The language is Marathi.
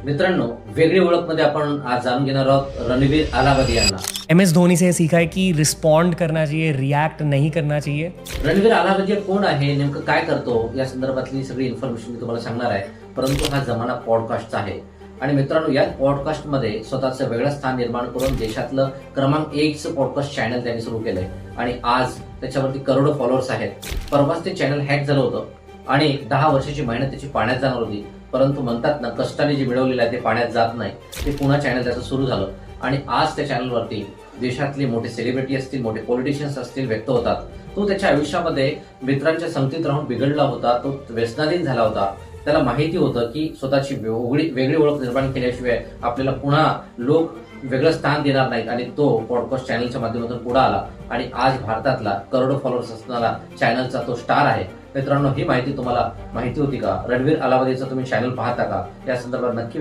मित्रांनो, वेगळी ओळख मध्ये आपण आज जाणून घेणार आहोत रणवीर अलाहाबादी यांना. MS धोनी से सीखा है कि रिस्पॉन्ड करना चाहिए, रिएक्ट नहीं करना चाहिए. रणवीर अलाहाबादी कोण आहे, नेमकं काय करतो, या संदर्भातली सगळी इन्फॉर्मेशन मी तुम्हाला सांगणार आहे. परंतु हा जमाना पॉडकास्टचा आहे आणि मित्रांनो, या पॉडकास्टमध्ये स्वतःचं वेगळं स्थान निर्माण करून देशातलं क्रमांक 1चं पॉडकास्ट चॅनल त्यांनी सुरू केलंय आणि आज त्याच्यावरती करोडो फॉलोअर्स आहेत. परवाच ते चॅनल हॅक झालं होतं आणि 10 वर्षाची मेहनत त्याची पाण्यात जाणार होती. परंतु म्हणतात ना, कष्टाने जे मिळवलेलं आहे ते पाण्यात जात नाही. ते पुन्हा चॅनल त्याचं सुरू झालं आणि आज त्या चॅनलवरती देशातले मोठे सेलिब्रिटी असतील, मोठे पॉलिटिशियन्स असतील व्यक्त होतात. तो त्याच्या आयुष्यामध्ये मित्रांच्या संगतीत राहून बिघडला होता, तो व्यसनाधीन झाला होता. त्याला माहिती होतं की स्वतःची वेगळी ओळख निर्माण केल्याशिवाय आपल्याला पुन्हा लोक वेगळं स्थान देणार नाहीत आणि तो पॉडकास्ट चॅनलच्या माध्यमातून पुढे आला आणि आज भारतातला करोडो फॉलोअर्स असणारा चॅनलचा तो स्टार आहे. मित्रांनो, ही माहिती तुम्हाला माहिती होती का? रणवीर अलाहाबादीचा तुम्ही चॅनल पाहता का? या संदर्भात नक्की